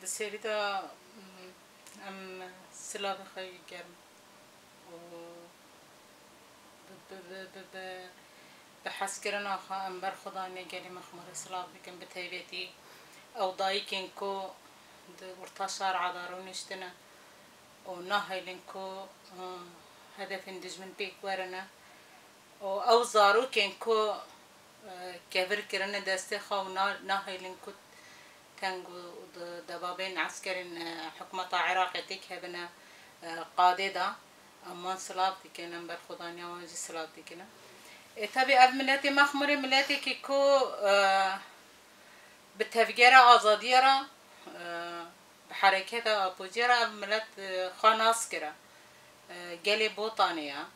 دسری دا ام سلاف خیلی گرم و بحس کردن آخا ام بر خدا نگری مخمر سلاف بکن بتایبتی او دایی کن کو ورتاشار عدارو نشتنا و نهایلن کو هدف دجمن بیک ورنا و او زارو کن کو كبر كرنا دسته خو ناهيلن كت تنجو دبابين عسكرين حكومة عراق تك هبنا قادة أمان سلابتي كنا برخدانيا وانجي سلابتي كنا تبي أب ملاتي مخمري ملاتي كيكو بالتفجير آزاديرا بحركة أبوجيرا ملات خاناس كرا جالي بوطانيا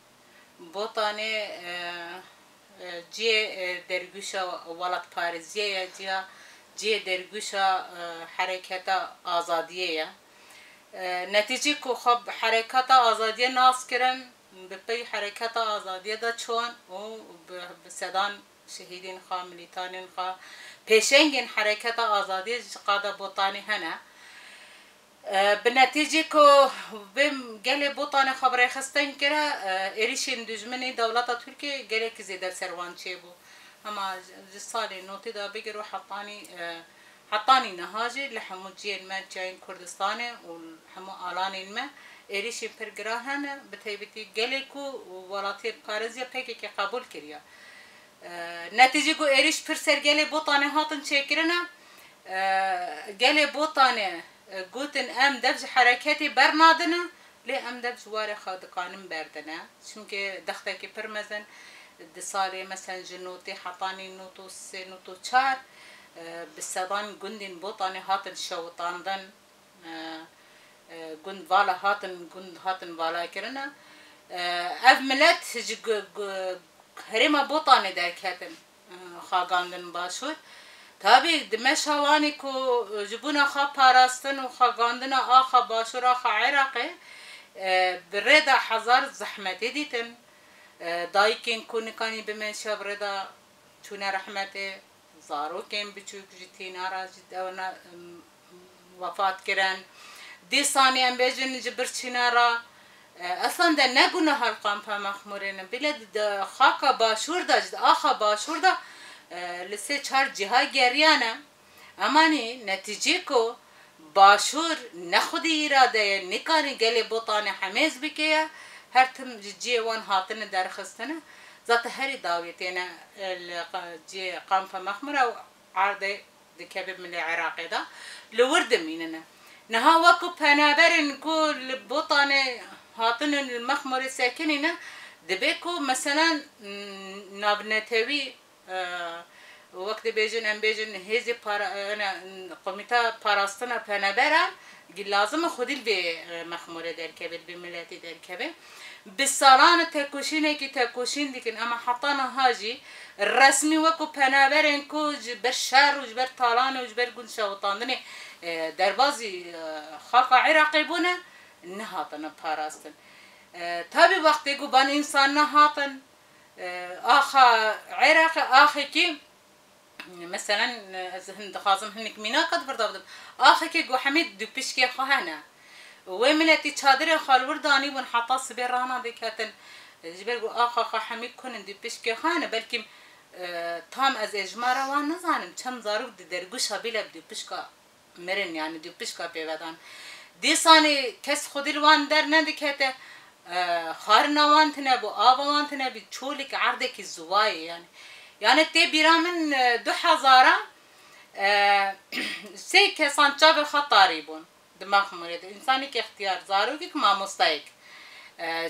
جي درگوشا ولد پارزیه جي درگوشا حركة آزادية نتیجه که خب حركة آزادية ناس کرن بپی حركة آزادية دا چون و بسدان شهیدین خواه ملیتانین خواه پیشنگین حركة آزادية قاده بوطانی هنه بالنتيجة كو بم جالي بوطاني خبري خستن كرا إريشين دجمني دولة تركيا جالي كزيد السروان شيبو أما جسالي نوتي دا بيجرو حطاني نهاجي لحموجي الماء جاين كردستاني والحمو آلاني الماء إريشين برجراهن بتهيبتي جالي كو ولاتي بارزيا بيجي كي قبول كريا نتيجة كو إريش برسر جالي بوطاني هاتن شكرنا جالي بوطاني قوتن ام دبج حركاتي برنادنا لي ام دبج واري خاد قانون بردنا چونكه دختكي پرمزن دسالي مثلا جنوتي حطاني نوتو سي نوتو چار بالسدان قندين بوطاني هاتن شوطاندن قند والا هاتن والا كرنا اف ملت هريما بوطاني داك هاتن خاقاندن باشور تابي دمش هواني كو جبونا خا باراستن و خاقاندنا آخا باشور آخا عراقي بريدا حزار زحمتي ديتن دايكين كو نكاني بمنشا بريدا چونه رحمتي زارو كين بچوك جتينا راجد اونا وفات كرن دي ثاني ام بيجن جبرچينا را اصلا ده نگونه هالقام پا مخمورين بلد خاكا باشور دا جد آخا باشور دا لسه چهار جهة گریانه امانی نتیجه کو باشور نخودی اراده نکانی گلی بوطانه حمیز بکیه هر تم جیوان هاتن درخستنه ذات هری داویتینه جی قامفه مخمره و عرضه دکبه من العراقی دا لورد میننه نها وکو پنابرن کو بوطانه هاتن المخمره ساکنینه دبیکو مثلا نابنتوی وقت بيجن ام بيجن هذي انا قميتا باراستنا بنبرا لازم خدي بمخموره دركبه بملاتي دركبه بالصالان تكوشينه كي تكوشين ديكن اما حطانا هاجي الرسمي وكو بنبرن كو جبر شهر وجبر طالان وجبر قن شوطاندني دربازي خاقه عراقي بونه نهاتنا باراستن تابي وقت يقو بان انسان نهاتن آخا عراق آخي كي مثلا هند خازم هنك مينا قد بردابدم آخي كي جو حميد دو بيشكي خهانا وملتي تشادر خالورداني ونحطا سبيرانا بكاتن جبر جو آخا حميد كون دو بيشكي خانا بلكي تام از اجمارا وان نزانم چند زارو درگوشا بلا دو بيشكا مرن يعني دو بيشكا بيودان دي ساني كس خودي الوان در ندكاته خارنوان تنبو آبوان تنبي تشولك عردك الزواي يعني تي برامن 2000 سي كسان جاب خطاريبون دماغ مريض انساني كاختيار زاروك ما مستيك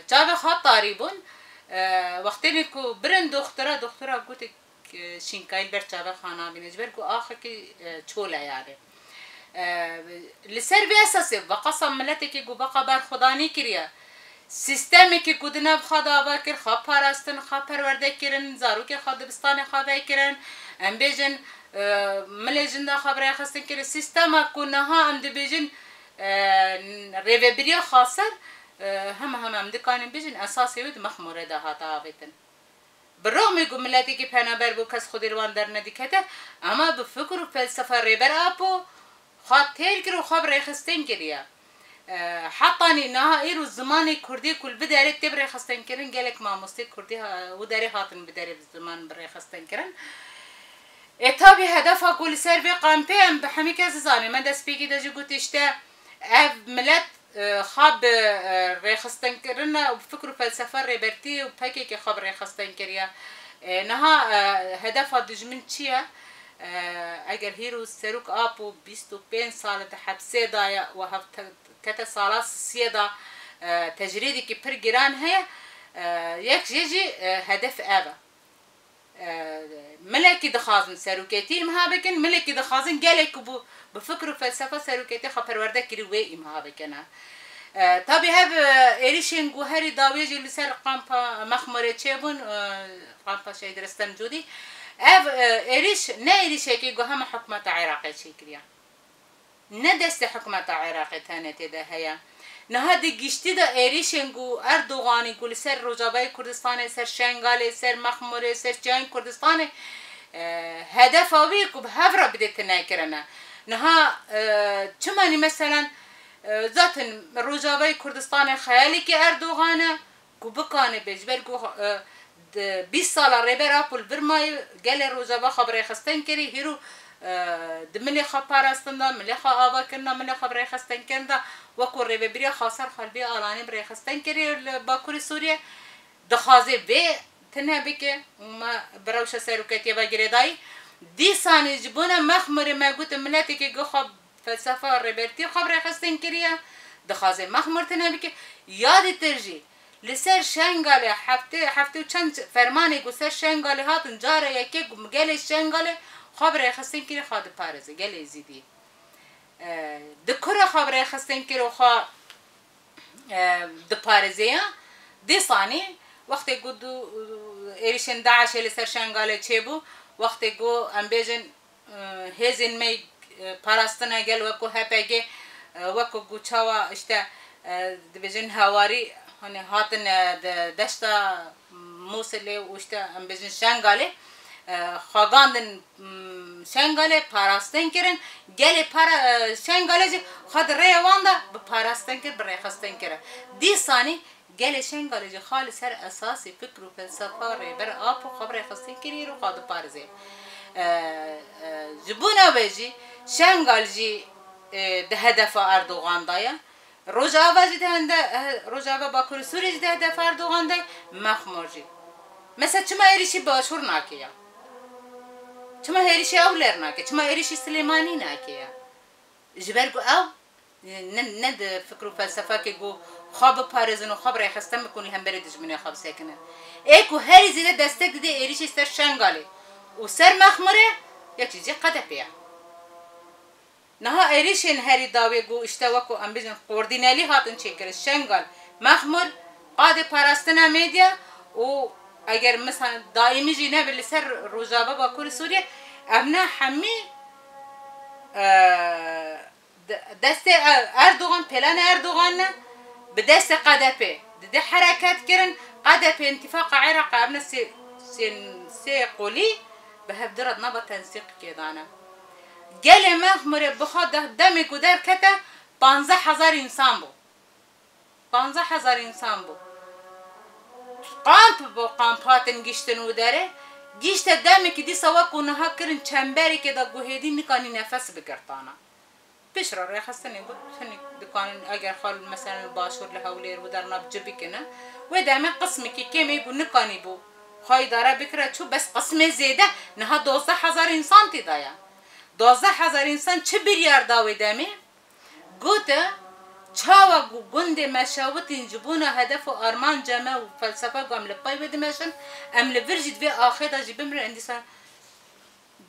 جاب خطاريبون وقتين كو برن دكتوره قلت شينكايل برچابه خانا بنجبر كو اخر كي تشولا يعني لسر باساسي وقسم ملتك جو بقى بر خداني كريا سیستمی که کدنه خدا باکر خواب پرستن خواب پرورده کردن زارو که خدا بستان خوابه کردن ام بیجن ملیجن دا خبره خستن که سیستم کنه ها ام بیجن ریوبری خاصر هم دکانیم بیجن اساسی بود مخموره ده هاتا آویتن بالرغم يقول ملاتي كي بنا بربو كاس خدير وان در نديكته اما بفكر فلسفه ريبر ابو خاطر كرو خبر خستن كريا حطاني نها إيرو الزمان كردي كل بداري تبري خستن كرن قالك ما مستي كردي وداري هاتن بداري بالزمان بري خستن كرن اتابي هدف اقول سيرفي قامبي ام بحمي كزاني ما دس بيجي دجي قلت اشتا اف ملت خاب ريخستن كرنا وبفكروا فلسفه ريبرتي وباكي خاب ريخستن كريا نها هدف دجمن تشيا اگر هيرو سروك ابو 25 سال حبسه دايا وهفت كتا سالات سيدا تجريدي كي برجران هي يك يجي هدف ابا ملكي دخازن سروكيتي مهابكن ملكي دخازن قالك بفكر فلسفه سروكيتي خبر ورده كروي مهابكنا طبي هاب إيريشين جوهري داويجي اللي سر قامبا مخمرة تشيبون قامبا شيء درستم جودي اف إيريش نا إيريش كي جوهم حكمة عراقية شكليا ندست حكمة عراقية ثانية تدا هيا نهادي جشتي دا إيريشنجو أردوغاني يقول سر رجابي كردستان سر شنغالي سر مخموري سر جاين كردستان هدف أويك وبهفرة بديت ناكرنا نها كماني مثلا ذات رجابي كردستان خيالي كي أردوغانا كوبكاني بيجبر كو 20 سال ريبر أبول برماي قال رجابا خبري خستن كري هيرو دملي خبارستنا ملي خابا كنا ملي خبري خستن كندا وكو ريبريا خاصر خلبي آلاني بري خستن كري باكوري سوريا دخازي بي تنها بك ما بروش سيروكتي باجري داي دي ساني جبونا مخمر ما قلت ملاتي كي خب فلسفه ريبرتي خبري خستن كريا دخازي مخمر تنها بك يادي ترجي لسر شنغالي حفتي وچند فرماني قو سر شنغالي هاتن جاره يكي قالي شنغالي خبره خستن كري خاد پارزه قالي زيدي دكره خبره خستن كري خا دپارزه دي صاني وقت قدو إيريشن داعش اللي سر شنغالي تشيبو وقت قو امبيجن هزين مي پاراستنا قال وكو هپاگه وكو قو چاوا اشتا دبيجن هواري هني هاتن دشتا موسلي واشتا امبيجن شنغالي خاگاندن شنغالي پاراستن کرن گلی پارا شنغالي جي خد ريواندا بپاراستن كر بريخستن كر دي ثاني گلی شنغالي جي خالص سر اساسي فكر وفلسفه ريبر ابو خبر خستن كري رو خاد پارزه جبونا بيجي شنغال جي ده هدف اردوغان دايا روجاوا جي ده روجاوا باكور سوري جي ده هدف اردوغان داي مخمور جي مثلا چما ايريشي باشور ناكيا چما هيريشي اولر ناكي چما ايريشي سليماني ناكيا جبرگو او ند فكر وفلسفه كي جو خاب بارزن وخبر خستم بكون هم بريدج من خاب ساكنه ايكو هري زيد دستك دي ايريشي سر شنغالي وسر مخمره يكي جي قدبيا نها ايريشن هري داوي جو اشتوكو ام بيجن قوردينالي هاتن چيكر شنغال مخمر قاد پاراستنا ميديا و اگر مثلا دائمی جی نه بلی سر روجابا با کور سوریه امنا حمی دست اردوغان پلان اردوغان نه به دست قدپه ده حرکت کرن قدپه انتفاق عراق امنا سی قولی به هفدرد نبا تنسیق کدانه گل مخمره بخواد دمی کدر کتا 15,000 انسان بو 15,000 انسان بو قامپ با قامپاتن گشتن و داره گشت دمی که دی سوا کنه ها کرن چنبری که دا گوهیدی نکانی نفس بگرتانا پیش را خستنی بود تنی دکان اگر خال مثلا باشور لهولیر و در ناب جبی کنه و دمی قسمی که کمی بو نکانی بو خواهی داره بکره چو بس قسم زیده نه 12,000 انسان تی دایا 12,000 انسان چه بریار داوی دمی گوته چاوا گوند مشاوت جبونا هدف و آرمان جمع و فلسفه گام لپای بدمشن ام لورجد و آخر جی بمر اندیسان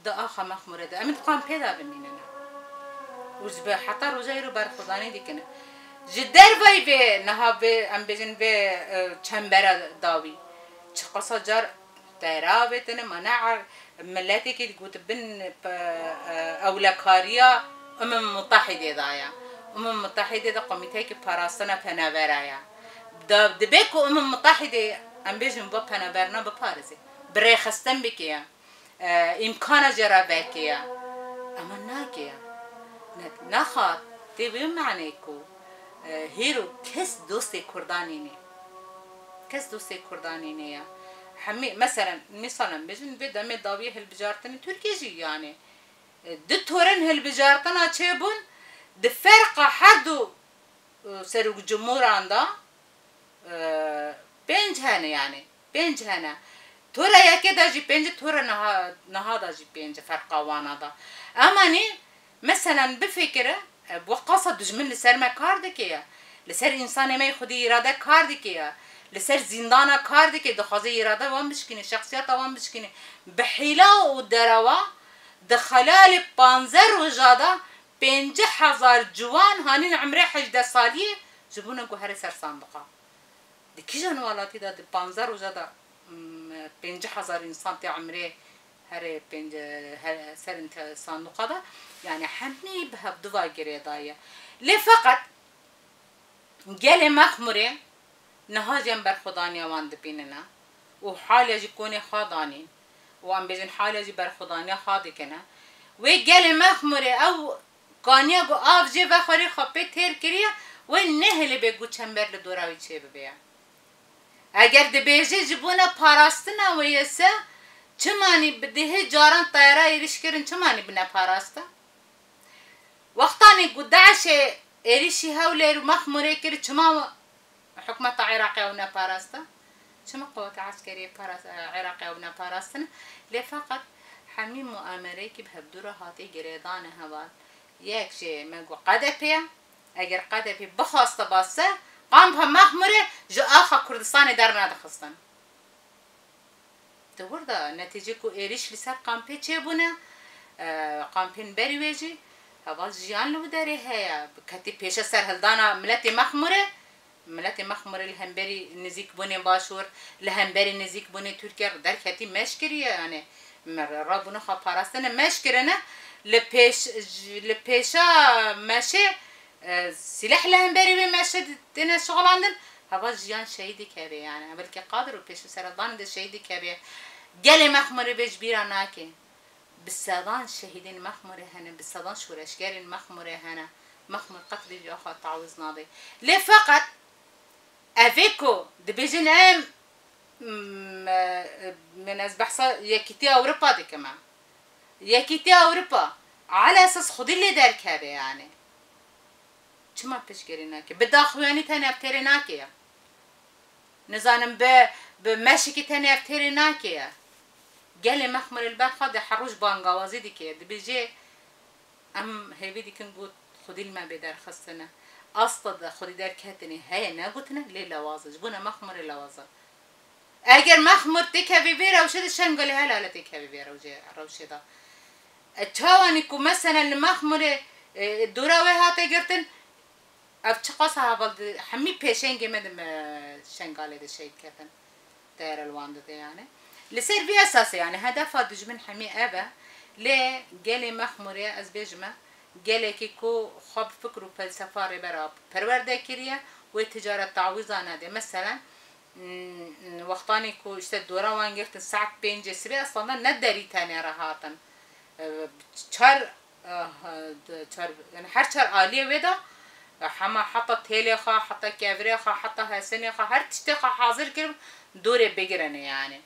دا آخا مخموره دا امید قام پیدا بمینن وجبه حتی روزای رو بر خدانی دیکنه جدر وای به نها به ام بجن به چنبر داوی چه قصا جار دایراوتن منع ملتی که گوت بن اولکاریا متحده دایا متحده دا قوميتي كي باراستنا بنابرايا دبيكو متحده ام بيجن با بنابرنا ببارزي بريخستن بكيا امكان جرا بكيا اما ناكيا نخواد تبي معنی کو هیرو کس دوست کردانی نه کس دوست کردانی نه همه مثلا بجن بدم داویه هل بجارتنی ترکیه جی يعني دو تورن هل بجارتنا چه بون د فرق حدو سرق جمهور عنده پنج هنه يعني پنج هنه تورا یکی داجی پنج تورا نها داجی پنج فرق وانا دا اما نی مثلا بفکره بوقاسه دجمن لسر ما کار دکیه لسر انسان ما خودی اراده کار دکیه لسر زندانا کار دکیه دخوازه اراده وان بشکنه شخصیت وان بشکنه بحیله و دروا دخلال 15 روزادا 5000 جوان هانين عمره 18 ساليه جبونا جوهر سر صندوقه دي كيجان والاتي دا 15 روزادا 5000 انسان تي عمره هر 5 سر انت صندوقه دا يعني حمي بهب دوا جريدايه لي فقط قال مخمره نهاجم بر خداني واند بيننا وحال يكون خداني وام بيجن حال يجي بر خداني خاد كنا وقال مخمره او قانیا گو آف جه و خوری خوابه تیر کریه و نهلی بگو چنبر لدوراوی چه ببیا اگر دبیجه جبونه پاراستنه و یسه چه مانی بده جاران طایره ایریش کرن چه مانی بنا پاراسته وقتانی گو داعش ایریشی هولی رو مخموره کری چه ما حکمت عراقی و نپاراسته چه ما قوات عسکری عراقی و نپاراستنه لی فقط همین مؤامره که به دورا هاتی گریدانه هوال یک شيء مگو قدپیه اگر قدپی بخواست باسه قام هم مخمره جو آخا کردستان در ندخستن تو برده نتیجه کو ایریش لسر قامپی چه بونه قامپین بری ویجی هوا جیان لو داره هیا کتی پیش سر هلدانا ملت مخمره لهم بری نزیک بونه باشور لهم بری نزیک بونه ترکیه در کتی مشکریه یعنی رابونه خواه پاراستنه مشکرنه لپیشا ماشه سلاح لهم بری به ماشه دین شغل عندن هوا جیان شهیدی کبه یعنی بلکه قادر و پیش سردان ده شهیدی کبه گل مخمره بهش بیرا ناکه بسادان شهیدین مخمره هنه بسادان شورشگرین مخمره هنه مخمر قتل جا خواهد تعویض ناده لی فقط اویکو ده بیجن ام من از بحثا یکیتی اوروپا ده کمان یکیتی اوروپا على اساس خودی اللي در کرده يعني چما پیشگیری نکه به داخویانی تنی افتری نکه نزانم به مشکی تنی افتری نکه گل مخمر البرخا ده حروش بانگوازی دی که دی بیجه ام هیوی دی کن گود خودی الما بدر خستنه اصلا ده خودی در کتنی هی نگوتنه لی لوازه جبونه مخمر لوازه اگر مخمر تکه بیره وشده شنگلی هلاله تکه بیره روشه ده اتوانی کو مثلا المخمره دوراوی هاته گرتن اف چقاس هاول همي پیشنگ مدم شنگاله ده شید کردن دایر الوان ده يعني لسير بي اساس يعني هدف دجمن همي ابا ل گلی مخمره از بجمه گلی کی کو خوب فکر و فلسفه برا پرورده کریه و تجارت تعویضانه ده مثلا وقتانی کو اشت دورا وان گرتن ساعت 5 سری اصلا نداری تاني راحتن چهار يعني هر چهار آلیه ویدا همه حتی تیلی خواه حتی کیوری خواه حتی حسنی خواه هر تشتی خواه حاضر کرد دوره بگیرنه يعني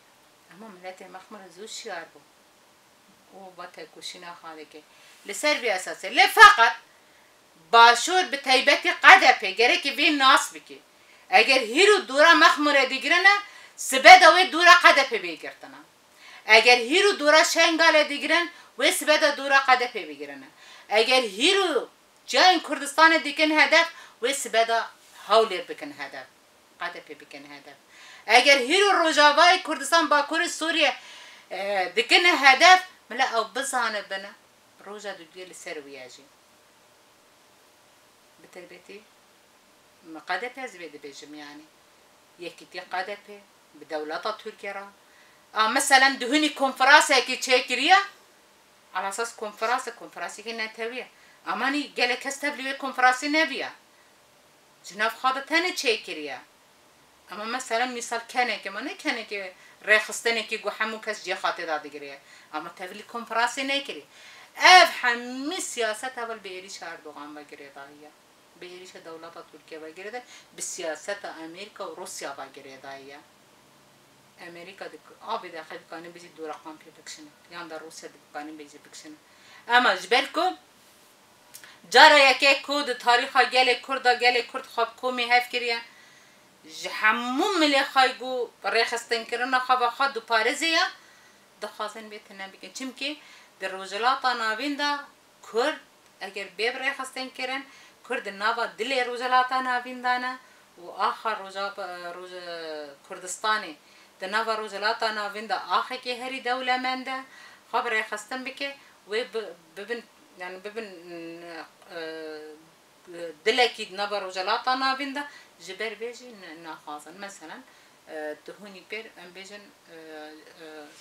اما ملت مخمر زود شیار بو او با تکوشینا خواهده که لسر بی اساسه لفقط باشور به طیبت قدپه گره که بین ناس بکی اگر هیرو دورا مخمره دیگرنه سبه دوی دورا قدپه بگیرتنه اگر هیرو دورا شنگاله دیگرن و سبه دورا قدپه بگیرنه اگر هیرو جاین کردستان دیکن هدف و سبه هولیر بکن هدف قدپه بکن هدف اگر هیرو روجاوای کردستان باکور سوریه دیکن هدف ملا او بزانه بنا روجا دو دیل سر ویاجی بتربیتی قدپه زبید بجم يعني یکیتی قدپه بدولت ترکیه را مثلا دهني كونفرانسه كي تشيكريا على اساس كونفرانسي كي نتويه اماني قال كستبلي كونفرانسي نبيا جناب خاطر تاني تشيكريا اما مثلا مثال كانه كمان كانه كي رخصتني كي جو حمو كاس جي خاطر دادگريا اما تبلي كونفرانسي نكري اف همي سياسة اول بيريش اردوغان وگريدايا بيريش دولة تركيا وگريدا بسياسة امريكا وروسيا وگريدايا امريكا دك ابي داخل كاني بيجي دور رقم في بكشنه يعني روسيا دك كاني بيجي بكشنه اما جبركم جارا يكي كود تاريخا جالي كردا جالي كرد خاب كومي هاف كريا جحموم ملي خايقو ريخستن كرنا خابا خادو باريزيا دخازن بيتنا بكن چمكي در روجلاتا ناوين دا كرد اگر بيب ريخستن كرن كرد ناوا دل روجلاتا ناوين دانا و آخر روج كردستاني د ناوا روجلاتا ناوين دا آخر كي هري دولة من دا خاب ريخستن بكي و ببن يعني ببن دلكي ناوا روجلاتا ناوين دا جبر بيجي ناخازن مثلا تهوني بير ام بيجن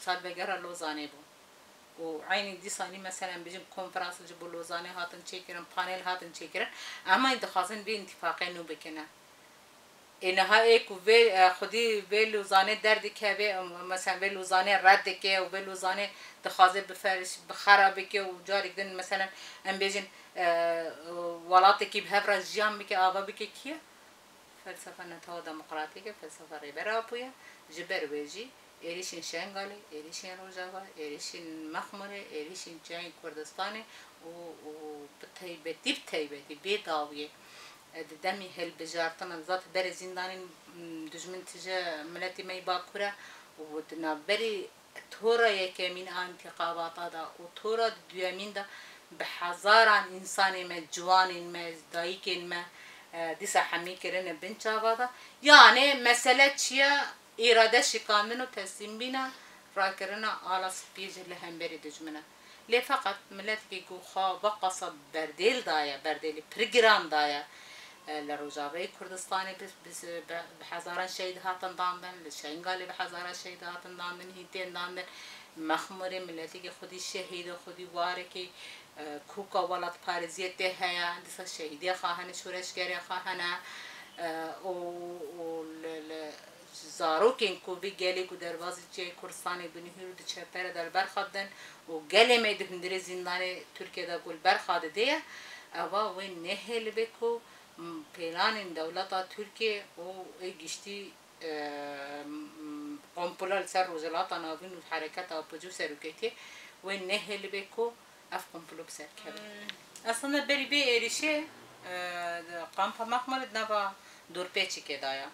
صار بقرا لوزاني بو وعيني دي صاني مثلا بيجن كونفرنس جبو لوزاني هاتن تشيكرن بانيل هاتن تشيكرن اما يدخازن بي اتفاقين وبكنا انها ايك و خدي في لوزاني درد كبه مثلا في لوزاني رد كه و في لوزاني دخازه بفرش بخرابك وجارك دن مثلا ام بيجن ولاتك بهفر جام بك ابا بك كيه فلسفه نتاو ديمقراطيه فلسفه ريبرابويا جبر ويجي إيريشين شنغالي إيريشين روجافا إيريشين مخمرة إيريشين جاي كردستاني و بتايبتي بيداوية دمي هل بجارتنا ذات بري زندان دجمن تجا ملتي ماي باكورا ودنا بري تورا يكمين انتقابات هذا وتورا دوامين دا بحزاران إنساني ما جوان ما دايكين ما ديسا حمي كرنا بنشافادا يعني مسألة شيء إرادة شكامن وتسليم بنا راكرنا على سبيج لهم بري دجمنا ليه فقط ملتي كيكو خا بقصة برديل دايا برديل بريجرام دايا لروجافي كردستاني بس بحزاران شهيد هاتن داندن لشينغالي بحزاران شهيد هاتن داندن هيتين داندن مخمري ملتي كي خدي شهيد خدي واركي کوکا ولات پارزیت هیا دست شهیدی خواهن شورشگری خواهن و زاروکین کو بی گلی کو دروازی چه کردستانی بنیهر د چپر در برخادن و گلی می دهندری زندان ترکیه دا گل برخاد دیه اوا و نهل بکو پیلان دولت ترکیه و گشتی قنبله سر روزلات ناوین و حرکت آپجو سرکتی و نهل بکو افهم فلوب سر كذا اصلا بري بي اريشه قامپا مخمل نبا دور بيچي كدايا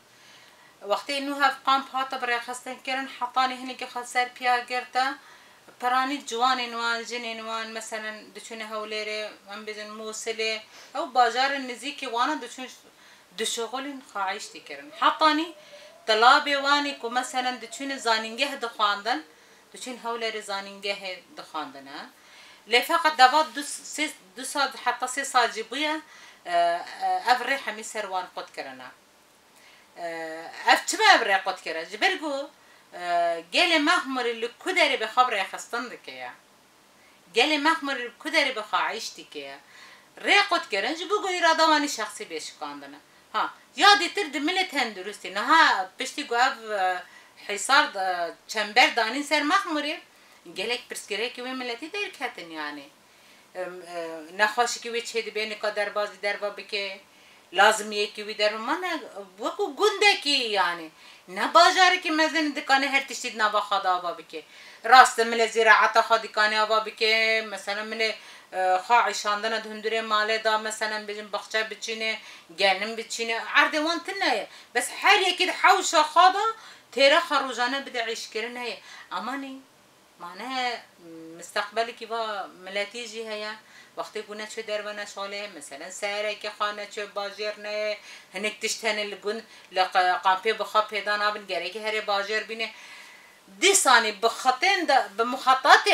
وقت انه هف قامپا تبري خستن كرن حطاني هنيك خسر بيا غرتا براني جوان نوان جن نوان مثلا دچونه هوليره ام بزن موصله او بازار النزيكي وانا دشغل خايشتي كرن حطاني طلابي واني كو مثلا دچونه زانينگه دخاندن دچين هوليره زانينگه دخاندن لفقط دابا دو سال حتى 3 سال جيبويا افري حمي سروان قد كرنا افتما افري قد كرا جبرقو قالي مخمر اللي كدري بخبر خستندك يا قالي مخمر اللي كدري بخاعيشتك يا ري قد كرا جبوغو إرادة واني شخصي بيش كاندنا ها يادي ترد ملت هندروستي نها بشتي قو حصار چنبر دانين سر مخمري گلک پرسکره که وی ملتی در کتن یعنی نخواهش که وی چه بینی که در بازی در با بکه لازمیه که وی در من وکو گنده کی یعنی نه باجاره که مزن دکانه هر تشتید نبا خدا آبا بکه راست مل زراعت خدا دکانه آبا بکه مثلا مل خواهی شاندن دهندره ماله دا مثلا بجن بخچه بچینه گنم بچینه عردوان تنه بس هر یکی حوش خدا تیره خروجانه بده عیش کرنه امانی معناها مستقبلك يبقى ملاتيجي هيا وقت يكون شو دربنا شغله مثلا سعره كي خانه شو باجرنا هنك تشتهن الجن لقامبي بخاب هدانا بنجريك هري باجر بينه دي صاني بخطين بمخططات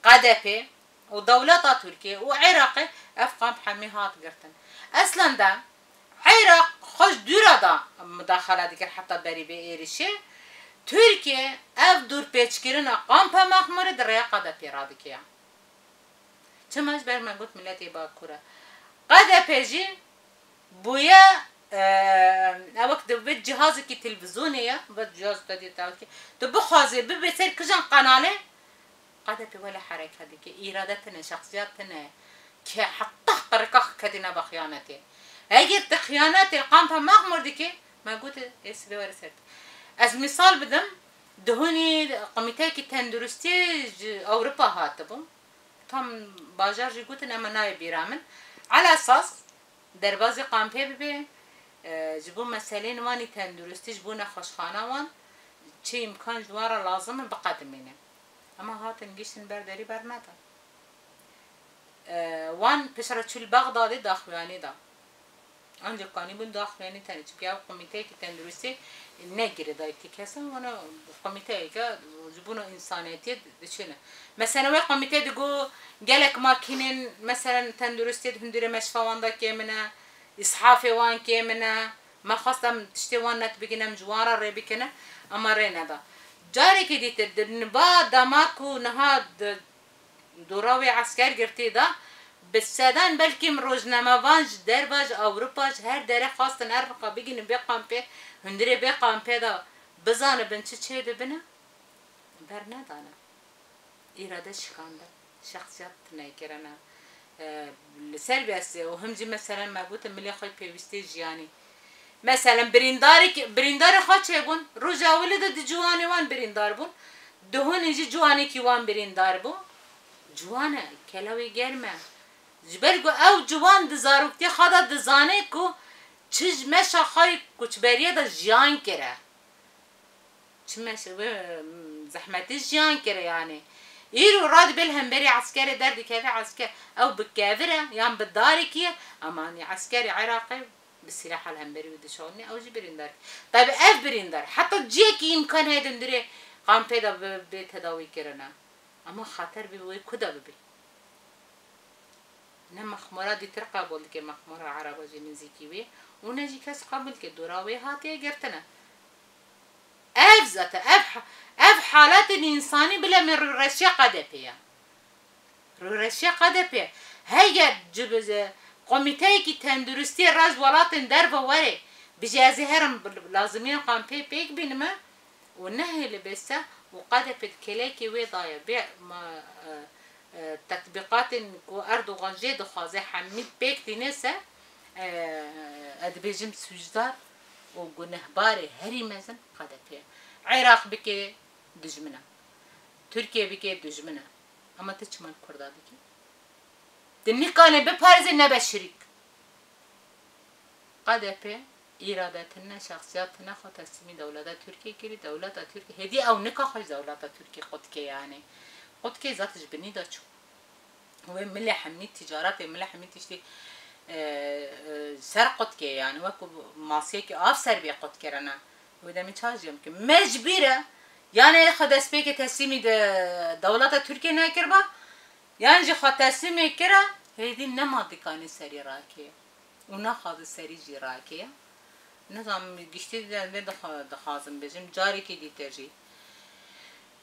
قذافي ودولة تركيا وعراق أفقام حميهات قرتن أصلا ده عراق خوش دورا دا مداخلة ديك حتى بري بإيرشي Türkiye ev dur peçkirine kampa mahmuru دريا قدا بيرادك يا. تماش برمن قلت ملتي باكورة. قدا بيجي بويا وقت بيت جهازك تلفزيونية بيت جهاز تدي تاعك تبخازي ببيصير كجان قنالة قدبي ولا حركة ديك إرادتنا شخصياتنا كحتى قرقخ كدنا بخيانتي اجت خيانتي قامتها مغمر ديك ما قلت اسبي ورسلت از مثال بدم دهوني قميتاكي تندرستي أوروبا هاتبم تام باجار جي قلت أما ناي بيرامن على أساس دربازي قامبي ببي جبو مسالين واني تندرستي جبونا خوشخانه وان چه امکان جوارا لازم بقدمینه اما هاتن گیشتن برداری برنادا وان پشرا چول بغدادی داخلانی دا آنجا کانی بون داخلانی تانی چون او کمیته که تندرستی نگیره دایتی کسا وانا کمیته که جبونا انسانیتی دچینه مثلا وی کمیته دیگو گلک ماکینن مثلا تندرستی هندوره مشفاواندا که منه إسحافي وان كيمنا ما خاصة تشتي وان نت بيجينا مجوارا ري بيكنا أما رينا دا جاري كدي تدنبا داماكو نهاد دوراوي عسكر قرتي دا بالسادان بلكي مروجنا بانج درباج أوروباج هر داري خاصة أرقا بيجينا بيقام بي هندري بيقام بي دا بزان بنتش چه دبنا برنا دانا إرادة شخاندا شخصيات نايكرنا لسربياسي وهم جي مثلا ما قلت ملي خوي بيوستي جياني مثلا برينداري خاطش يقول رجا ولد جواني وان بريندار بون دهون يجي جواني كي وان بريندار بون جوانا كلاوي جرمه جبرقو او جوان دزاروكتي خدا دزاني كو چج مشا خاي كوچ بريه دا جيان كره چ مشا زحمتي جيان كره يعني يرو راد بالهم بري عسكري دردي كافي عسكري او بالكافره يعني بالداركيه اماني عسكري عراقي بالسلاح الهمبري ودشوني او جي بريندار طيب اف بريندار حتى جيكي يمكن هيدا ندري قام بيدا بيت هداوي كرنا اما خاطر بي كدا ببي نما مخمره دي ترقى بقول لك مخمره عربه جي نزيكي ونجي كاس قبل كدوراوي هاتي قرتنا اف ذات اف حالات الانساني بلا من رشيا قدبيه رشيا قدبيه هيا جبز قوميتاي كي تندرستي راز ولاتن دربه وري بجازي هرم لازمين قام بيك بينما والنهي لبسه وقدبت كلاكي وضايا بيع ما تطبيقات اردوغان جي دخازي حميد بيك تنسى ادبيجم سوجدار وجنهباري هري مزن قدبيه عراق بكي دجمنا تركيا بكي دجمنا اما تشمل كردا بكي دني كان ببارز نبشريك قدبه إرادتنا شخصياتنا خو تسمي دولة تركيا كري دولة تركيا هدي او نكاح دولة تركيا قدكي يعني قدكي ذاتش بني داتشو هو ملي حميد تجارات ملي حميد تشتي سر قدكي يعني وكو ماسيكي افسر بي قدكي رنا وده متشاج يمكن مجبرة يعني خد اسبيك تسمي دولة تركيا ناكربا يعني جي خد تسمي كرا هيدي نماذج كان سري راكي وناخذ سري جي راكي نظام قشتي دخازم بجم جاري كي دي تجي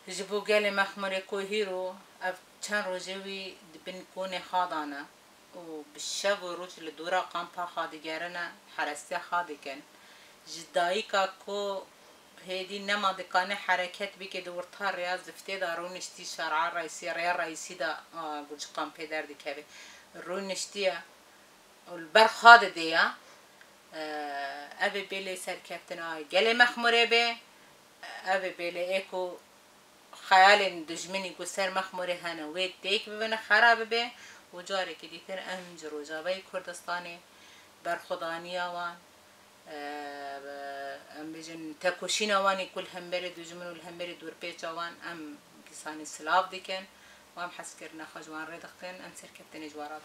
جبو قالي مخمر كو هيرو اف چند روجوي بنكوني خاضانا وبالشب وروج لدورا قامبا خادقارنا حرستي خادقن جدايكا كو هيدي نما دكاني حركات بيكي دورتها رياض زفتي دا رونشتي شارع الرئيسي ريا الرئيسي دا قلش قامبي دار دي كابي رونشتي والبرخاد ديا ابي بيلي سر كابتن قالي مخمره بي ابي بيلي ايكو خيال دجمني قسر مخمره هنا ويت ديك ببنا خراب بي وجاري كديتر انجرو جابي كردستاني برخدانيا وان ام بيجن تاكوشينا واني كل همبري دجمن والهمبري دور بيتشا وان ام كساني سلاف ديكن وام حسكرنا خجوان ريدختين انسر كابتن جوارات